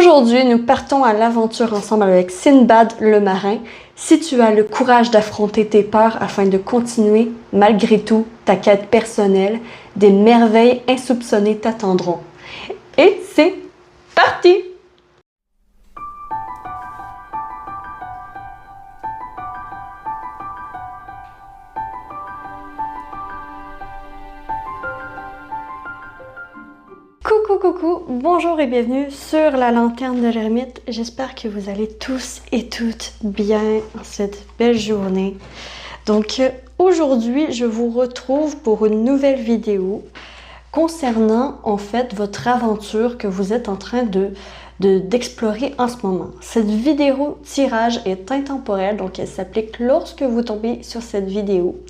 Aujourd'hui, nous partons à l'aventure ensemble avec Sinbad le marin. Si tu as le courage d'affronter tes peurs afin de continuer, malgré tout, ta quête personnelle, des merveilles insoupçonnées t'attendront. Et c'est parti! Coucou, bonjour et bienvenue sur la lanterne de l'ermite. J'espère que vous allez tous et toutes bien en cette belle journée. Donc aujourd'hui, je vous retrouve pour une nouvelle vidéo concernant en fait votre aventure que vous êtes en train d'explorer en ce moment. Cette vidéo tirage est intemporelle, donc elle s'applique lorsque vous tombez sur cette vidéo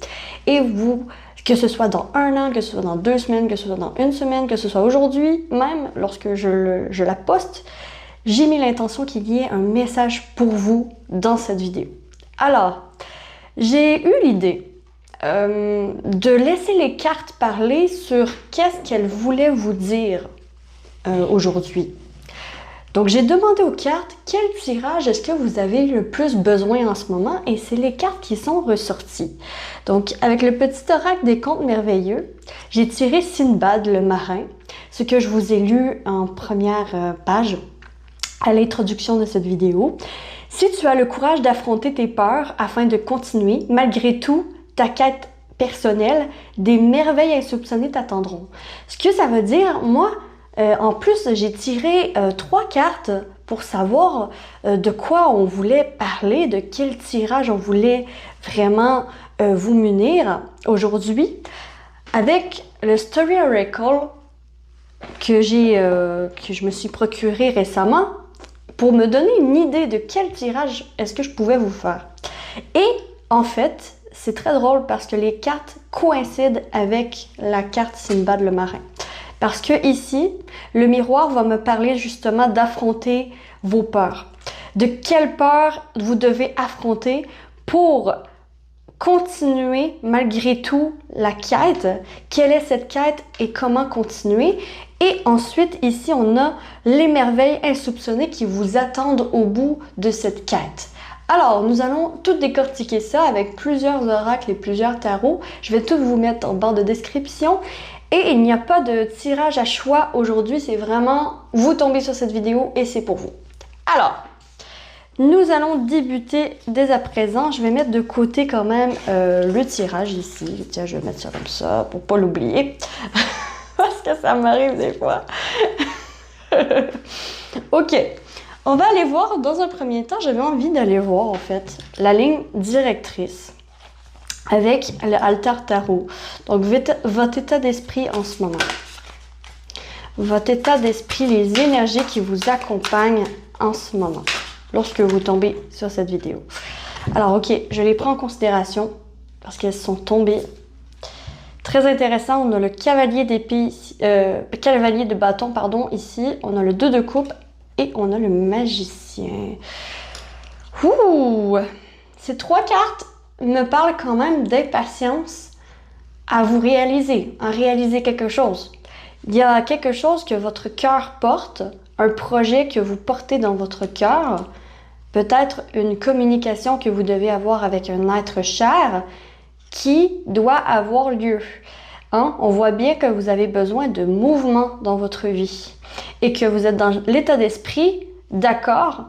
et vous, que ce soit dans 1 an, que ce soit dans 2 semaines, que ce soit dans 1 semaine, que ce soit aujourd'hui, même lorsque je la poste, j'ai mis l'intention qu'il y ait un message pour vous dans cette vidéo. Alors, j'ai eu l'idée de laisser les cartes parler sur qu'est-ce qu'elles voulaient vous dire aujourd'hui. Donc, j'ai demandé aux cartes quel tirage est-ce que vous avez le plus besoin en ce moment et c'est les cartes qui sont ressorties. Donc, avec le petit oracle des contes merveilleux, j'ai tiré Sinbad le marin, ce que je vous ai lu en première page à l'introduction de cette vidéo. Si tu as le courage d'affronter tes peurs afin de continuer, malgré tout, ta quête personnelle, des merveilles insoupçonnées t'attendront. Ce que ça veut dire, moi, en plus, j'ai tiré 3 cartes pour savoir de quoi on voulait parler, de quel tirage on voulait vraiment vous munir aujourd'hui. Avec le Story Oracle que je me suis procuré récemment pour me donner une idée de quel tirage est-ce que je pouvais vous faire. Et en fait, c'est très drôle parce que les cartes coïncident avec la carte Sinbad le marin. Parce que ici, le miroir va me parler justement d'affronter vos peurs. De quelle peur vous devez affronter pour continuer malgré tout la quête. Quelle est cette quête et comment continuer. Et ensuite, ici, on a les merveilles insoupçonnées qui vous attendent au bout de cette quête. Alors, nous allons tout décortiquer ça avec plusieurs oracles et plusieurs tarots. Je vais tout vous mettre en barre de description. Et il n'y a pas de tirage à choix aujourd'hui, c'est vraiment vous tombez sur cette vidéo et c'est pour vous. Alors, nous allons débuter dès à présent. Je vais mettre de côté quand même le tirage ici. Tiens, je vais mettre ça comme ça pour pas l'oublier. Parce que ça m'arrive des fois. Ok, on va aller voir dans un premier temps, j'avais envie d'aller voir en fait la ligne directrice avec le Altar Tarot. Donc, votre état d'esprit en ce moment. Votre état d'esprit, les énergies qui vous accompagnent en ce moment, lorsque vous tombez sur cette vidéo. Alors, ok, je les prends en considération parce qu'elles sont tombées. Très intéressant, on a le cavalier d'épée, cavalier de bâton, pardon, ici. On a le 2 de coupe et on a le magicien. Ouh! Ces 3 cartes me parle quand même d'impatience à vous réaliser, à réaliser quelque chose. Il y a quelque chose que votre cœur porte, un projet que vous portez dans votre cœur, peut-être une communication que vous devez avoir avec un être cher qui doit avoir lieu. Hein? On voit bien que vous avez besoin de mouvement dans votre vie et que vous êtes dans l'état d'esprit, d'accord,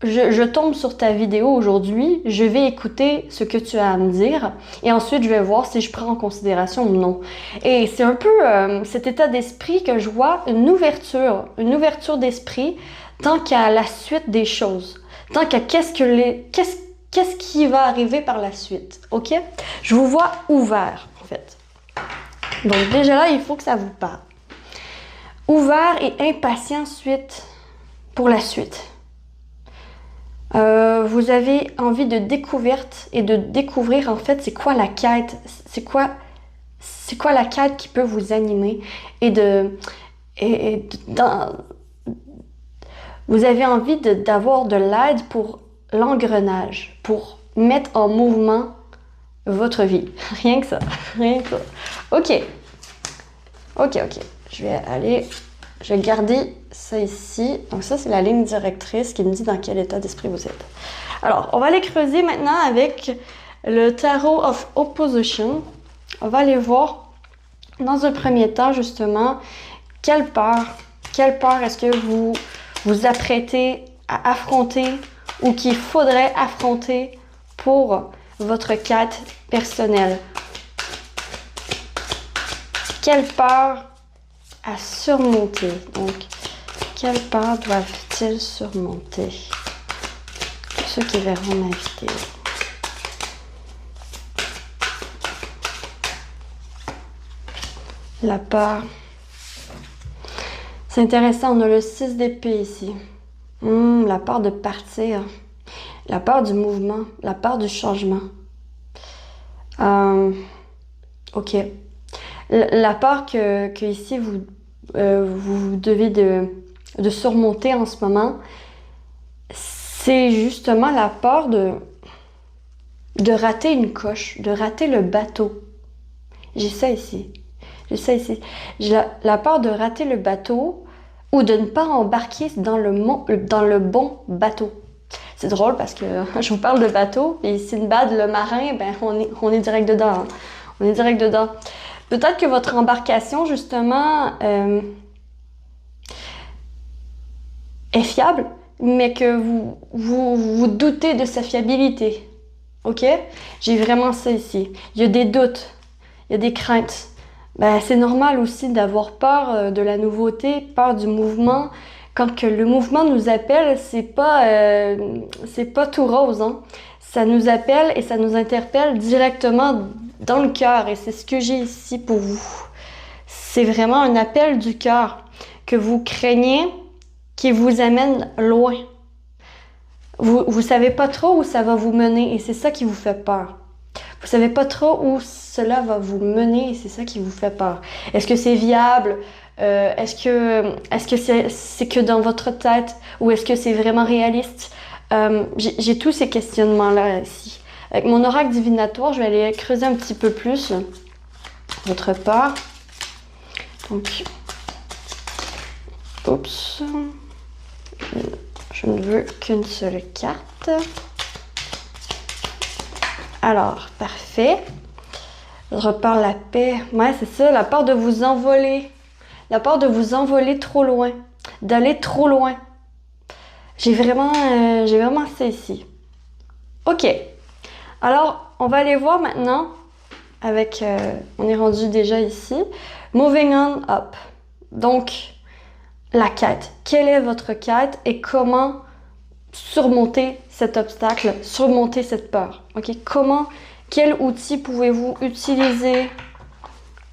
je tombe sur ta vidéo aujourd'hui, je vais écouter ce que tu as à me dire et ensuite je vais voir si je prends en considération ou non. Et c'est un peu cet état d'esprit que je vois, une ouverture d'esprit tant qu'à la suite des choses, tant qu'à qu'est-ce qui va arriver par la suite, ok? Je vous vois ouvert en fait. Donc déjà là, il faut que ça vous parle. Ouvert et impatient pour la suite. Vous avez envie de découverte et de découvrir en fait c'est quoi la quête, c'est quoi la quête qui peut vous animer vous avez envie d'avoir de l'aide pour l'engrenage, pour mettre en mouvement votre vie. Rien que ça, rien que ça. Ok, je vais garder ça ici. Donc ça, c'est la ligne directrice qui me dit dans quel état d'esprit vous êtes. Alors, on va aller creuser maintenant avec le Tarot of Opposition. On va aller voir, dans un premier temps, justement, quelle peur est-ce que vous vous apprêtez à affronter ou qu'il faudrait affronter pour votre quête personnelle. Quelle peur à surmonter? Donc, quelle peur doivent-ils surmonter? Pour ceux qui verront ma vidéo. La peur. C'est intéressant, on a le 6 d'épée ici. La peur de partir. La peur du mouvement. La peur du changement. Ok. La peur que ici vous devez de surmonter en ce moment, c'est justement la peur de rater une coche, de rater le bateau. J'ai ça ici. J'ai la peur de rater le bateau ou de ne pas embarquer dans le bon bateau. C'est drôle parce que je vous parle de bateau, et Sinbad le marin, ben on est direct dedans. Hein. On est direct dedans. Peut-être que votre embarcation, justement, est fiable, mais que vous doutez de sa fiabilité. OK? J'ai vraiment ça ici. Il y a des doutes, il y a des craintes. Ben, c'est normal aussi d'avoir peur de la nouveauté, peur du mouvement. Quand que le mouvement nous appelle, c'est pas tout rose, hein. Ça nous appelle et ça nous interpelle directement dans le cœur. Et c'est ce que j'ai ici pour vous. C'est vraiment un appel du cœur que vous craignez, qui vous amène loin. Vous savez pas trop où ça va vous mener et c'est ça qui vous fait peur. Vous savez pas trop où cela va vous mener et c'est ça qui vous fait peur. Est-ce que c'est viable? Est-ce que c'est que dans votre tête ou est-ce que c'est vraiment réaliste? J'ai tous ces questionnements-là ici. Avec mon oracle divinatoire, je vais aller creuser un petit peu plus votre peur. Donc, oups, je ne veux qu'une seule carte. Alors, parfait. Je repars la paix. Ouais, c'est ça, la peur de vous envoler. La peur de vous envoler trop loin. D'aller trop loin. J'ai vraiment ça ici. OK. Alors, on va aller voir maintenant avec... on est rendu déjà ici. Moving on up. Donc, la quête. Quelle est votre quête et comment surmonter cet obstacle, surmonter cette peur? OK? Quel outil pouvez-vous utiliser?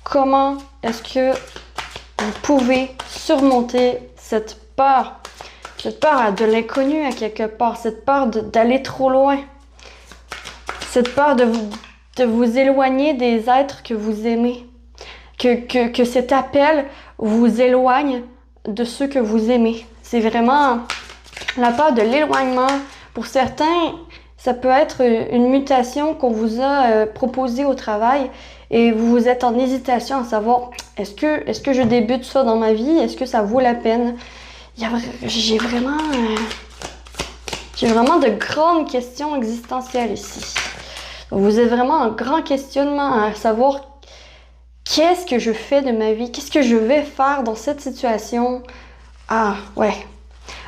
Comment est-ce que vous pouvez surmonter cette peur? Cette peur de l'inconnu à quelque part, cette peur d'aller trop loin, cette peur de vous éloigner des êtres que vous aimez, que cet appel vous éloigne de ceux que vous aimez. C'est vraiment la peur de l'éloignement. Pour certains, ça peut être une mutation qu'on vous a proposée au travail et vous êtes en hésitation à savoir est-ce que je débute ça dans ma vie? Est-ce que ça vaut la peine? J'ai vraiment de grandes questions existentielles ici. Donc, vous êtes vraiment en grand questionnement à savoir qu'est-ce que je fais de ma vie? Qu'est-ce que je vais faire dans cette situation? Ah, ouais.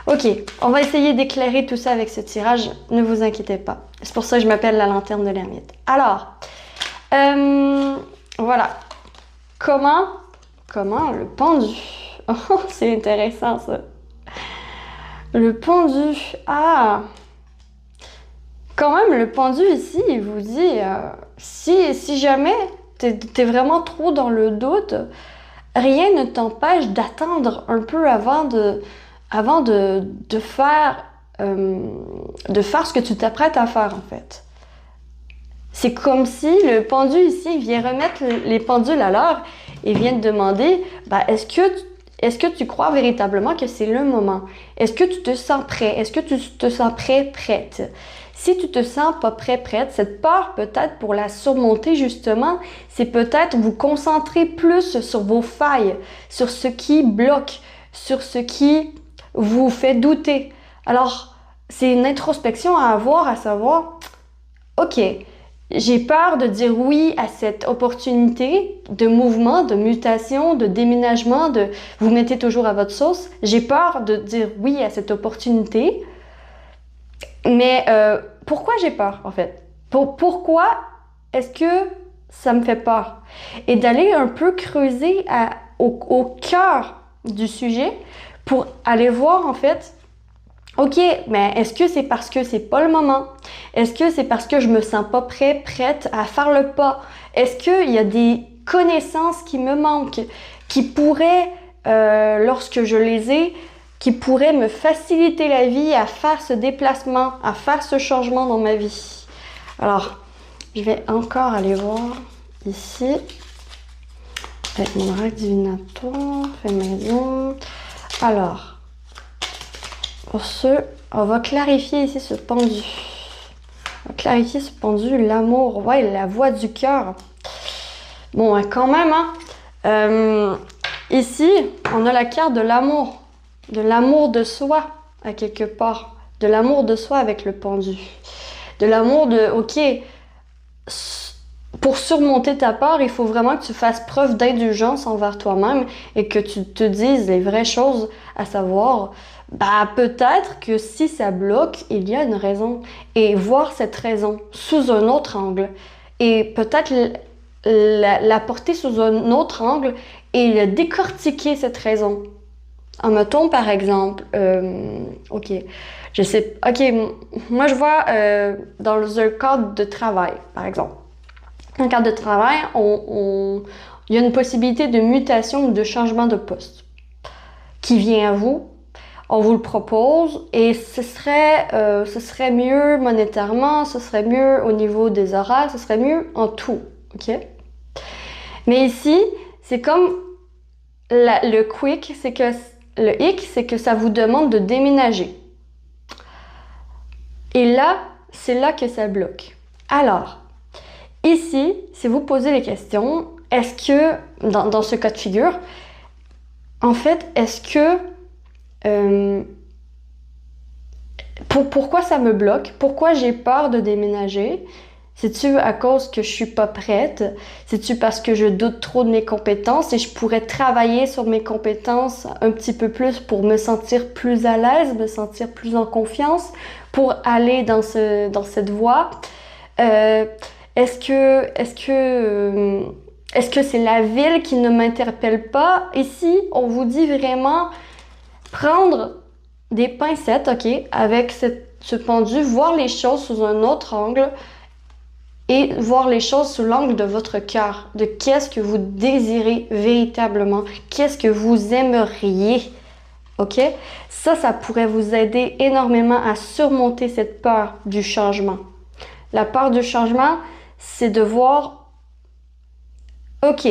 OK, on va essayer d'éclairer tout ça avec ce tirage. Ne vous inquiétez pas. C'est pour ça que je m'appelle la lanterne de l'ermite. Alors, voilà. Comment le pendu? Oh, c'est intéressant ça. Le pendu. Ah! Quand même, le pendu ici, il vous dit, si jamais t'es vraiment trop dans le doute, rien ne t'empêche d'attendre un peu avant de faire ce que tu t'apprêtes à faire, en fait. C'est comme si le pendu ici vient remettre les pendules à l'heure et vient te demander, est-ce que tu crois véritablement que c'est le moment? Est-ce que tu te sens prêt? Est-ce que tu te sens prête? Si tu te sens pas prête, cette peur peut-être pour la surmonter justement, c'est peut-être vous concentrer plus sur vos failles, sur ce qui bloque, sur ce qui vous fait douter. Alors, c'est une introspection à avoir, à savoir, ok, j'ai peur de dire oui à cette opportunité de mouvement, de mutation, de déménagement, de vous mettez toujours à votre sauce. J'ai peur de dire oui à cette opportunité. Mais pourquoi j'ai peur, en fait? Pourquoi est-ce que ça me fait peur? Et d'aller un peu creuser au cœur du sujet pour aller voir, en fait, ok, mais est-ce que c'est parce que c'est pas le moment? Est-ce que c'est parce que je me sens pas prête à faire le pas? Est-ce qu'il y a des connaissances qui me manquent, qui pourraient, lorsque je les ai, qui pourraient me faciliter la vie à faire ce déplacement, à faire ce changement dans ma vie? Alors, je vais encore aller voir ici, avec mon oracle divinatoire, fait maison. Alors, pour ce, on va clarifier ici ce pendu. On va clarifier ce pendu, l'amour, ouais, la voix du cœur. Bon, quand même, hein. Ici, on a la carte de l'amour de soi, à quelque part. De l'amour de soi avec le pendu. De l'amour de, ok, pour surmonter ta peur, il faut vraiment que tu fasses preuve d'indulgence envers toi-même et que tu te dises les vraies choses, à savoir, bah peut-être que si ça bloque, il y a une raison. Et voir cette raison sous un autre angle. Et peut-être la porter sous un autre angle et décortiquer cette raison. Mettons par exemple, ok, je sais, ok, moi je vois dans un cadre de travail, par exemple. Dans le cadre de travail, il y a une possibilité de mutation ou de changement de poste qui vient à vous. On vous le propose et ce serait mieux monétairement, ce serait mieux au niveau des horaires, ce serait mieux en tout, ok? Mais ici, c'est comme le quick, c'est que le hic, c'est que ça vous demande de déménager. Et là, c'est là que ça bloque. Alors, ici, si vous posez les questions, est-ce que, dans ce cas de figure, en fait, est-ce que pourquoi ça me bloque? Pourquoi j'ai peur de déménager? C'est-tu à cause que je suis pas prête? C'est-tu parce que je doute trop de mes compétences et je pourrais travailler sur mes compétences un petit peu plus pour me sentir plus à l'aise, me sentir plus en confiance, pour aller dans cette voie? Est-ce que c'est la ville qui ne m'interpelle pas? Ici, on vous dit vraiment prendre des pincettes, ok, avec ce pendu, voir les choses sous un autre angle et voir les choses sous l'angle de votre cœur, de qu'est-ce que vous désirez véritablement, qu'est-ce que vous aimeriez, ok? Ça pourrait vous aider énormément à surmonter cette peur du changement. La peur du changement, c'est de voir, ok,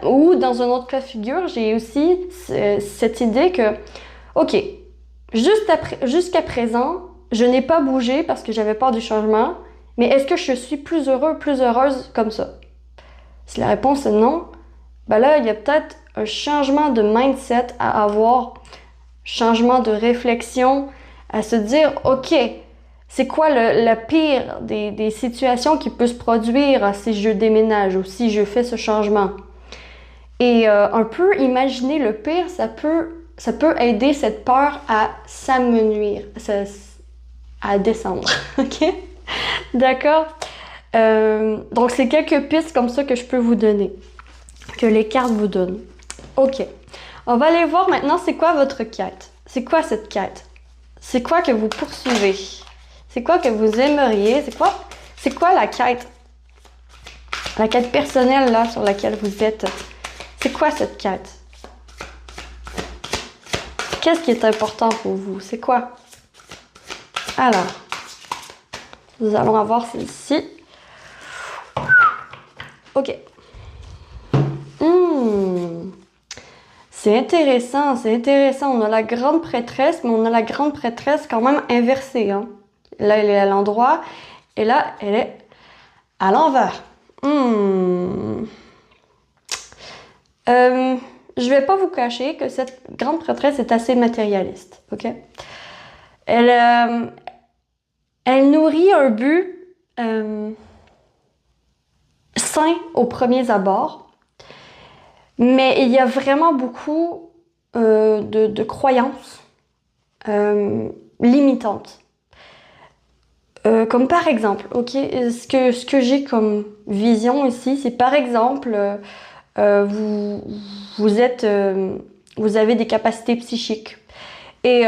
ou dans un autre cas de figure, j'ai aussi cette idée que, ok, jusqu'à présent, je n'ai pas bougé parce que j'avais peur du changement, mais est-ce que je suis plus heureux, plus heureuse comme ça? Si la réponse est non, ben là, il y a peut-être un changement de mindset à avoir, changement de réflexion, à se dire, ok, c'est quoi le pire des situations qui peut se produire si je déménage ou si je fais ce changement? Et un peu imaginer le pire, ça peut aider cette peur à s'amenuire, à descendre, ok? D'accord? Donc, c'est quelques pistes comme ça que je peux vous donner, que les cartes vous donnent. Ok. On va aller voir maintenant, c'est quoi votre quête? C'est quoi cette quête? C'est quoi que vous poursuivez? C'est quoi que vous aimeriez? C'est quoi la quête? La quête personnelle, là, sur laquelle vous êtes. C'est quoi cette quête? Qu'est-ce qui est important pour vous? C'est quoi? Alors, nous allons avoir celle-ci. Ok. C'est intéressant, c'est intéressant. On a la grande prêtresse, mais on a la grande prêtresse quand même inversée, hein. Là, elle est à l'endroit, et là, elle est à l'envers. je vais pas vous cacher que cette grande prêtresse est assez matérialiste, ok? Elle, elle nourrit un but sain aux premiers abords, mais il y a vraiment beaucoup de croyances limitantes. Comme par exemple, ok, ce que j'ai comme vision ici, c'est par exemple, vous êtes, vous avez des capacités psychiques et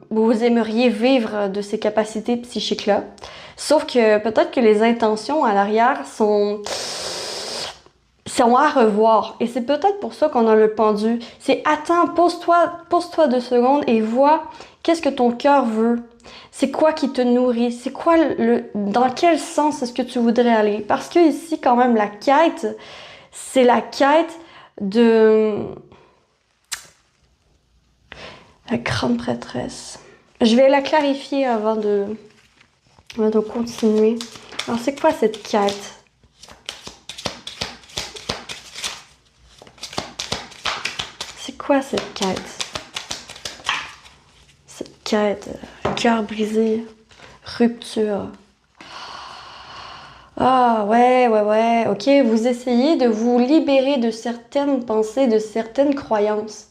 vous aimeriez vivre de ces capacités psychiques-là. Sauf que peut-être que les intentions à l'arrière sont à revoir. Et c'est peut-être pour ça qu'on a le pendu. C'est attends, pose-toi 2 secondes et vois qu'est-ce que ton cœur veut. C'est quoi qui te nourrit? C'est quoi dans quel sens est-ce que tu voudrais aller? Parce que ici, quand même, la quête, c'est la quête de la grande prêtresse. Je vais la clarifier avant de continuer. Alors, c'est quoi cette quête? C'est quoi cette quête? Cette quête, cœur brisé, rupture. Ah ouais, ok, vous essayez de vous libérer de certaines pensées, de certaines croyances.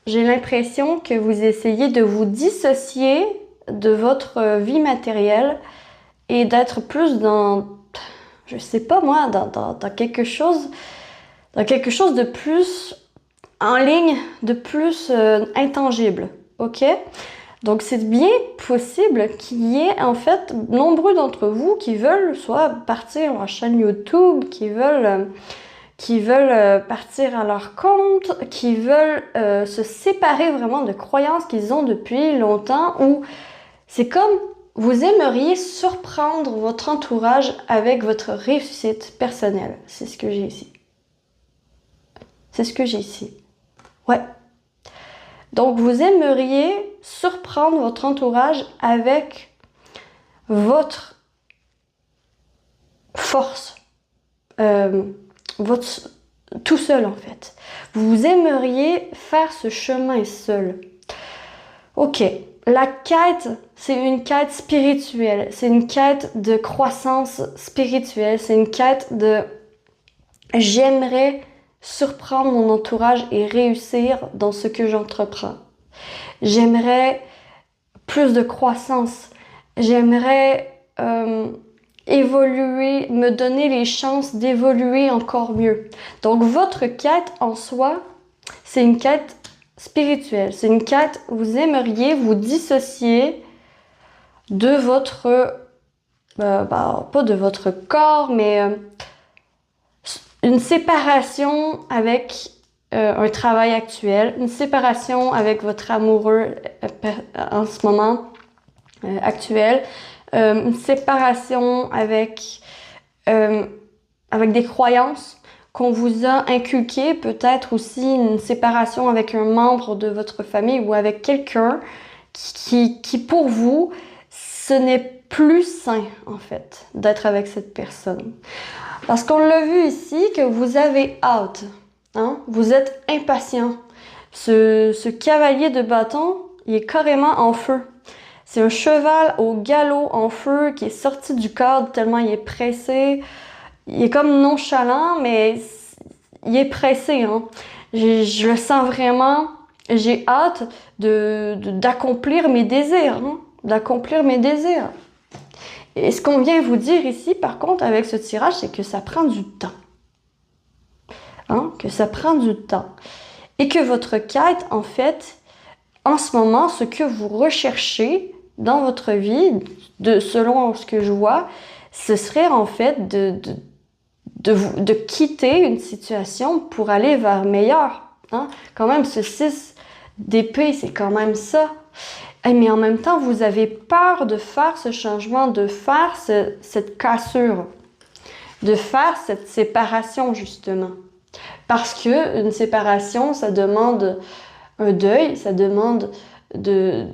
J'ai l'impression que vous essayez de vous dissocier de votre vie matérielle et d'être plus dans, je sais pas moi, dans quelque chose de plus en ligne, de plus intangible, ok? Donc c'est bien possible qu'il y ait en fait nombreux d'entre vous qui veulent soit partir en chaîne YouTube, qui veulent partir à leur compte, qui veulent se séparer vraiment de croyances qu'ils ont depuis longtemps, ou c'est comme vous aimeriez surprendre votre entourage avec votre réussite personnelle. C'est ce que j'ai ici. C'est ce que j'ai ici. Ouais. Donc, vous aimeriez surprendre votre entourage avec votre force. Tout seul, en fait. Vous aimeriez faire ce chemin seul. Ok. La quête, c'est une quête spirituelle. C'est une quête de croissance spirituelle. C'est une quête de j'aimerais surprendre mon entourage et réussir dans ce que j'entreprends. J'aimerais plus de croissance. J'aimerais évoluer, me donner les chances d'évoluer encore mieux. Donc, votre quête en soi, c'est une quête spirituelle. C'est une quête, vous aimeriez vous dissocier de votre, pas de votre corps, mais une séparation avec un travail actuel, une séparation avec votre amoureux en ce moment actuel, une séparation avec des croyances qu'on vous a inculquées, peut-être aussi une séparation avec un membre de votre famille ou avec quelqu'un qui pour vous, ce n'est plus sain en fait d'être avec cette personne. Parce qu'on l'a vu ici que vous avez hâte, hein? Vous êtes impatient. Ce cavalier de bâton, il est carrément en feu. C'est un cheval au galop en feu qui est sorti du cadre tellement il est pressé. Il est comme nonchalant, mais il est pressé, hein? Je le sens vraiment. J'ai hâte d'accomplir mes désirs, hein? D'accomplir mes désirs. Et ce qu'on vient vous dire ici, par contre, avec ce tirage, c'est que ça prend du temps. Hein? Que ça prend du temps. Et que votre quête, en fait, en ce moment, ce que vous recherchez dans votre vie, selon ce que je vois, ce serait en fait de quitter une situation pour aller vers meilleur. Hein? Quand même, ce 6 d'épée, c'est quand même ça. Mais en même temps, vous avez peur de faire ce changement, de faire cette cassure, de faire cette séparation, justement. Parce que une séparation, ça demande un deuil, ça demande de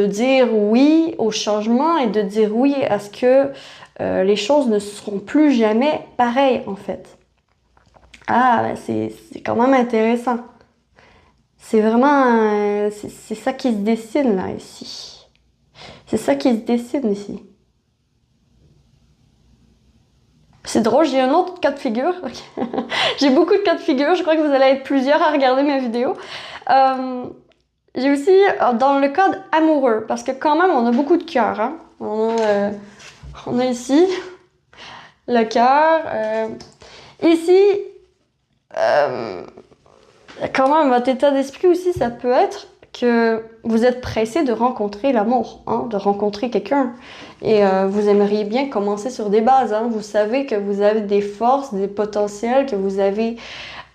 dire oui au changement et de dire oui à ce que les choses ne seront plus jamais pareilles, en fait. Ah, ben c'est quand même intéressant. C'est vraiment... c'est ça qui se dessine, là, ici. C'est ça qui se dessine, ici. C'est drôle, j'ai un autre cas de figure. J'ai beaucoup de cas de figure. Je crois que vous allez être plusieurs à regarder mes vidéos. J'ai aussi, dans le cas amoureux, parce que quand même, on a beaucoup de cœurs. Hein? On a ici le cœur. Ici, quand même, votre état d'esprit aussi, ça peut être que vous êtes pressé de rencontrer l'amour, hein, de rencontrer quelqu'un. Et vous aimeriez bien commencer sur des bases. Hein. Vous savez que vous avez des forces, des potentiels, que vous avez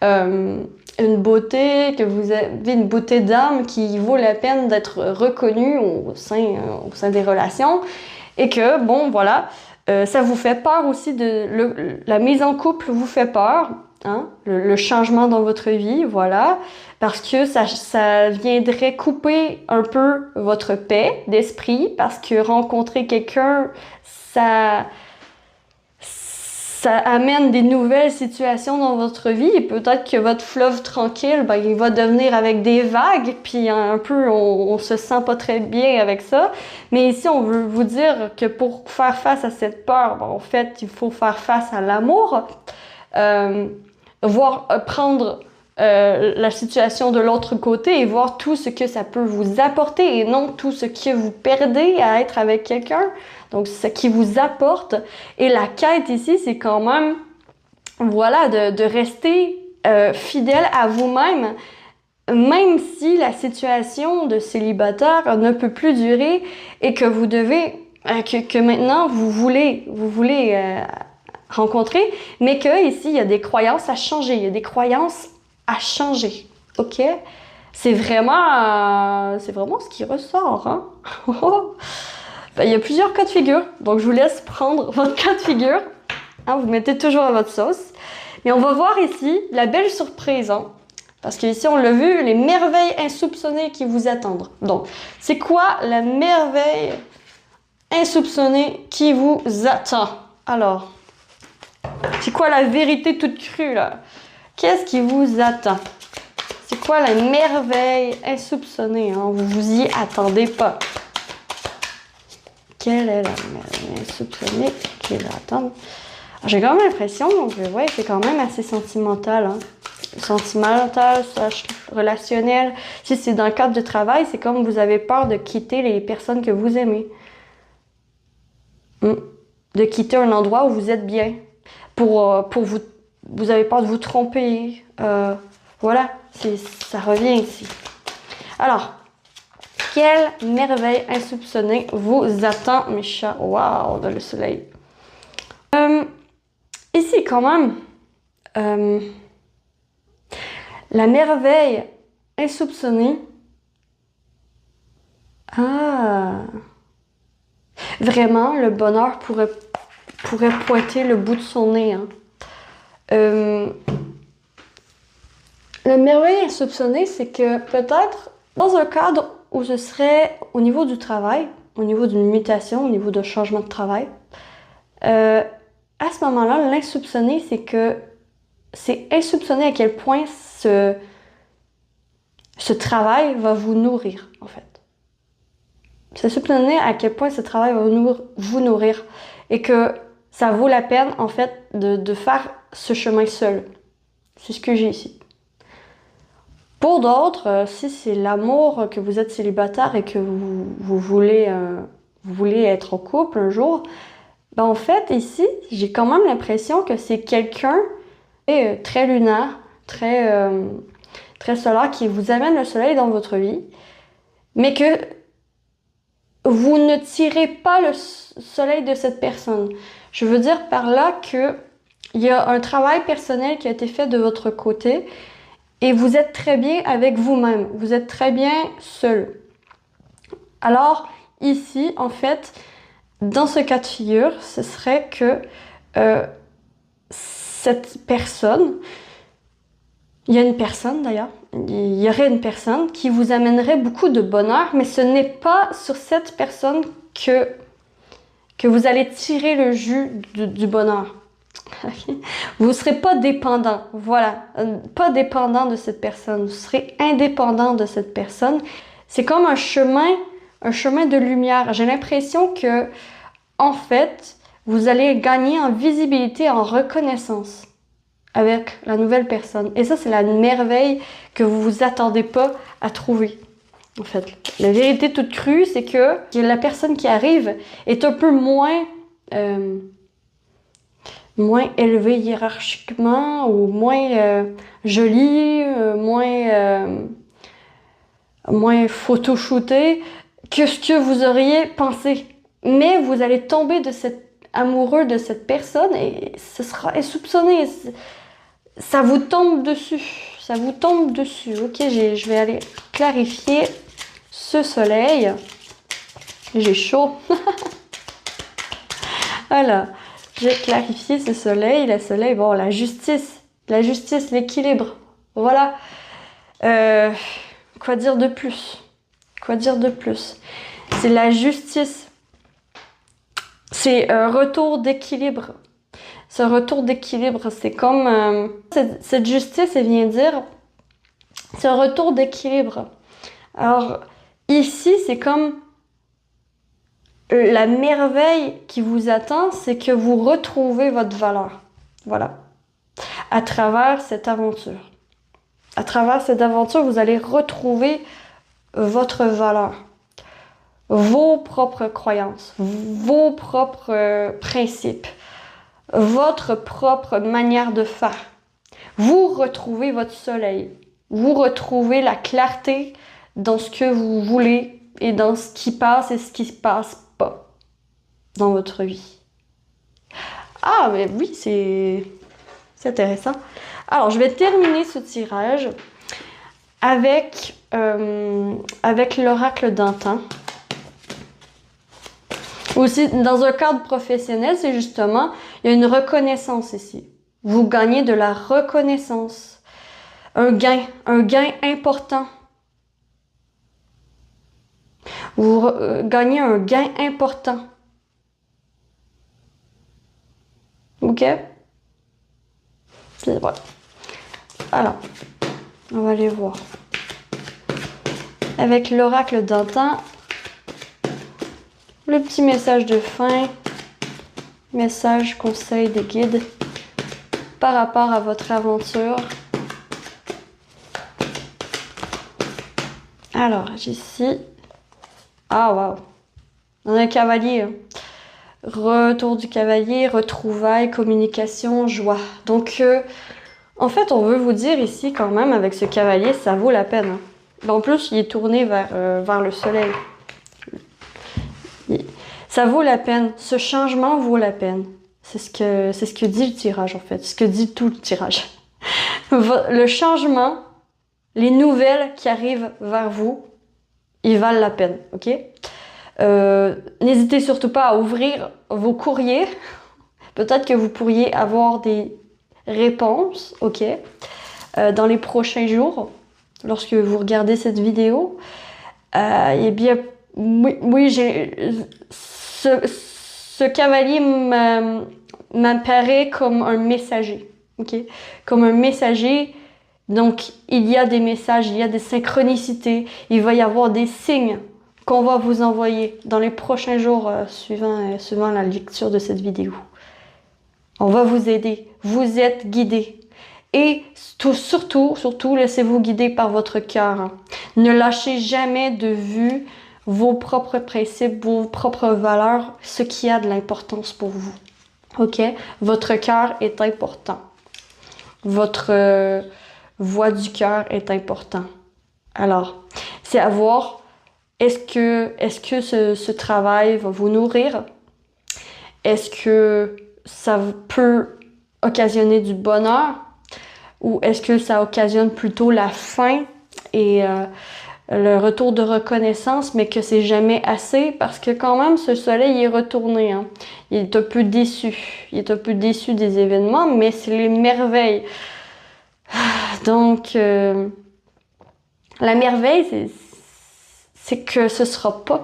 une beauté, que vous avez une beauté d'âme qui vaut la peine d'être reconnue au sein des relations. Et que, bon, voilà, ça vous fait peur aussi, la mise en couple vous fait peur. Hein, le changement dans votre vie, voilà, parce que ça viendrait couper un peu votre paix d'esprit, parce que rencontrer quelqu'un, ça amène des nouvelles situations dans votre vie, et peut-être que votre fleuve tranquille, ben, il va devenir avec des vagues, puis un peu, on se sent pas très bien avec ça, mais ici, on veut vous dire que pour faire face à cette peur, ben, en fait, il faut faire face à l'amour, prendre la situation de l'autre côté et voir tout ce que ça peut vous apporter et non tout ce que vous perdez à être avec quelqu'un. Donc, ce qui vous apporte. Et la quête ici, c'est quand même, voilà, de rester fidèle à vous-même, même si la situation de célibataire ne peut plus durer et que vous devez, que maintenant vous voulez rencontrer, mais que ici il y a des croyances à changer, il y a des croyances à changer, ok? C'est vraiment ce qui ressort, hein? Ben, il y a plusieurs cas de figure, donc je vous laisse prendre votre cas de figure, hein, vous mettez toujours à votre sauce, mais on va voir ici la belle surprise, hein? Parce qu'ici on l'a vu, les merveilles insoupçonnées qui vous attendent. Donc, c'est quoi la merveille insoupçonnée qui vous attend? Alors, c'est quoi la vérité toute crue, là? Qu'est-ce qui vous attend? C'est quoi la merveille insoupçonnée? Hein? Vous vous y attendez pas. Quelle est la merveille insoupçonnée qui vous attend? J'ai quand même l'impression que ouais, c'est quand même assez sentimental. Hein? Sentimental, relationnel. Si c'est dans le cadre de travail, c'est comme vous avez peur de quitter les personnes que vous aimez. De quitter un endroit où vous êtes bien. Pour vous avez peur de vous tromper. Voilà, ça revient ici. Alors, quelle merveille insoupçonnée vous attend, mes chats? Waouh, dans le soleil. Ici, quand même, la merveille insoupçonnée. Ah! Vraiment, le bonheur pourrait pointer le bout de son nez. Hein. La merveille insoupçonnée, c'est que peut-être dans un cadre où ce serait au niveau du travail, au niveau d'une mutation, au niveau d'un changement de travail, à ce moment-là, l'insoupçonné, c'est que c'est insoupçonné à quel point ce travail va vous nourrir, en fait. C'est soupçonné à quel point ce travail va vous nourrir et que ça vaut la peine, en fait, de faire ce chemin seul. C'est ce que j'ai ici. Pour d'autres, si c'est l'amour, que vous êtes célibataire et que vous voulez être en couple un jour, ben en fait, ici, j'ai quand même l'impression que c'est quelqu'un très lunaire, très solaire, qui vous amène le soleil dans votre vie, mais que vous ne tirez pas le soleil de cette personne. Je veux dire par là que il y a un travail personnel qui a été fait de votre côté et vous êtes très bien avec vous-même. Vous êtes très bien seul. Alors, ici, en fait, dans ce cas de figure, ce serait que cette personne, il y a une personne d'ailleurs, il y aurait une personne qui vous amènerait beaucoup de bonheur, mais ce n'est pas sur cette personne que que vous allez tirer le jus du bonheur. Vous ne serez pas dépendant, voilà, pas dépendant de cette personne, vous serez indépendant de cette personne. C'est comme un chemin de lumière. J'ai l'impression que, en fait, vous allez gagner en visibilité, en reconnaissance avec la nouvelle personne. Et ça, c'est la merveille que vous vous attendez pas à trouver. En fait, la vérité toute crue, c'est que la personne qui arrive est un peu moins élevée hiérarchiquement ou moins jolie, moins photoshootée que ce que vous auriez pensé. Mais vous allez tomber amoureux de cette personne et ce sera insoupçonné. Ça vous tombe dessus. Ça vous tombe dessus. Ok, je vais aller clarifier ce soleil. J'ai chaud. Voilà. J'ai clarifié ce soleil. Le soleil, bon, la justice, l'équilibre. Voilà. Quoi dire de plus? Quoi dire de plus? C'est la justice. C'est un retour d'équilibre. Ce retour d'équilibre, c'est comme... cette justice, elle vient dire... C'est un retour d'équilibre. Alors, ici, c'est comme... La merveille qui vous attend, c'est que vous retrouvez votre valeur. Voilà. À travers cette aventure. À travers cette aventure, vous allez retrouver votre valeur. Vos propres croyances. Vos propres principes. Votre propre manière de faire. Vous retrouvez votre soleil. Vous retrouvez la clarté dans ce que vous voulez et dans ce qui passe et ce qui ne se passe pas dans votre vie. Ah, mais oui, c'est intéressant. Alors, je vais terminer ce tirage avec l'oracle d'antan. Aussi, dans un cadre professionnel, c'est justement, il y a une reconnaissance ici. Vous gagnez de la reconnaissance. Un gain important. Vous gagnez un gain important. Ok? Voilà. Alors, on va aller voir. Avec l'oracle d'antan, le petit message de fin, message, conseil des guides par rapport à votre aventure. Alors, ici, ah waouh, on a un cavalier. Hein. Retour du cavalier, retrouvailles, communication, joie. Donc, en fait, on veut vous dire ici quand même, avec ce cavalier, ça vaut la peine. Hein. En plus, il est tourné vers le soleil. Ça vaut la peine. Ce changement vaut la peine. C'est ce que dit le tirage, en fait. Ce que dit tout le tirage. Le changement, les nouvelles qui arrivent vers vous, ils valent la peine, ok? N'hésitez surtout pas à ouvrir vos courriers. Peut-être que vous pourriez avoir des réponses, ok? Dans les prochains jours, lorsque vous regardez cette vidéo. Eh bien, oui, ce cavalier m'apparaît comme un messager, ok? Comme un messager. Donc, il y a des messages, il y a des synchronicités, il va y avoir des signes qu'on va vous envoyer dans les prochains jours suivant la lecture de cette vidéo. On va vous aider, vous êtes guidés. Et surtout, laissez-vous guider par votre cœur. Hein. Ne lâchez jamais de vue vos propres principes, vos propres valeurs, ce qui a de l'importance pour vous. Ok? Votre cœur est important. Votre voix du cœur est important. Alors, c'est à voir, est-ce que ce travail va vous nourrir? Est-ce que ça peut occasionner du bonheur? Ou est-ce que ça occasionne plutôt la faim et le retour de reconnaissance, mais que c'est jamais assez? Parce que quand même, ce soleil est retourné. Hein. Il est un peu déçu. Il est un peu déçu des événements, mais c'est les merveilles. Donc, la merveille, c'est que ce sera pas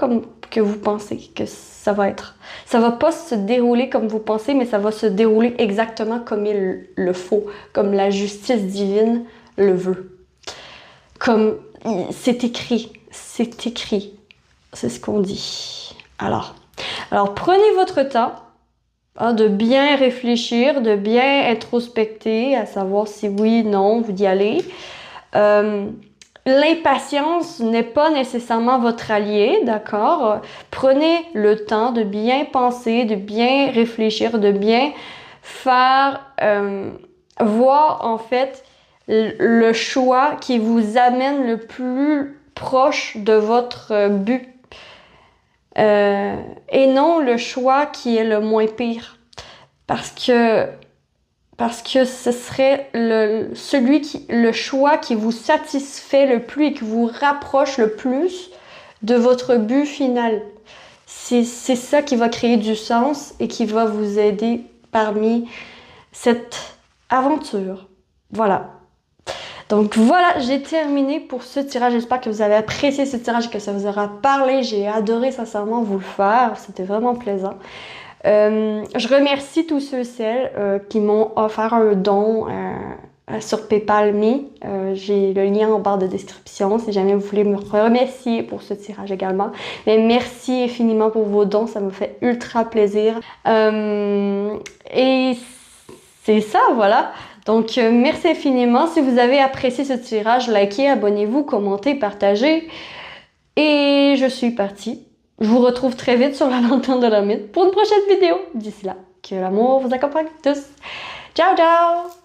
que vous pensez que ça va être. Ça va pas se dérouler comme vous pensez, mais ça va se dérouler exactement comme il le faut, comme la justice divine le veut. Comme c'est écrit, c'est écrit. C'est ce qu'on dit. Alors prenez votre temps de bien réfléchir, de bien introspecter, à savoir si oui, non, vous y allez. L'impatience n'est pas nécessairement votre allié, d'accord? Prenez le temps de bien penser, de bien réfléchir, de bien faire, voir en fait le choix qui vous amène le plus proche de votre but. Et non le choix qui est le moins pire. Parce que ce serait le choix qui vous satisfait le plus et qui vous rapproche le plus de votre but final. C'est ça qui va créer du sens et qui va vous aider parmi cette aventure. Voilà. Donc voilà, j'ai terminé pour ce tirage. J'espère que vous avez apprécié ce tirage, que ça vous aura parlé. J'ai adoré sincèrement vous le faire. C'était vraiment plaisant. Je remercie tous ceux et celles qui m'ont offert un don sur PayPal.me. J'ai le lien en barre de description si jamais vous voulez me remercier pour ce tirage également. Mais merci infiniment pour vos dons, ça me fait ultra plaisir. Et c'est ça, voilà. Donc, merci infiniment. Si vous avez apprécié ce tirage, likez, abonnez-vous, commentez, partagez. Et je suis partie. Je vous retrouve très vite sur la lanterne de l'ermite pour une prochaine vidéo. D'ici là, que l'amour vous accompagne tous. Ciao, ciao!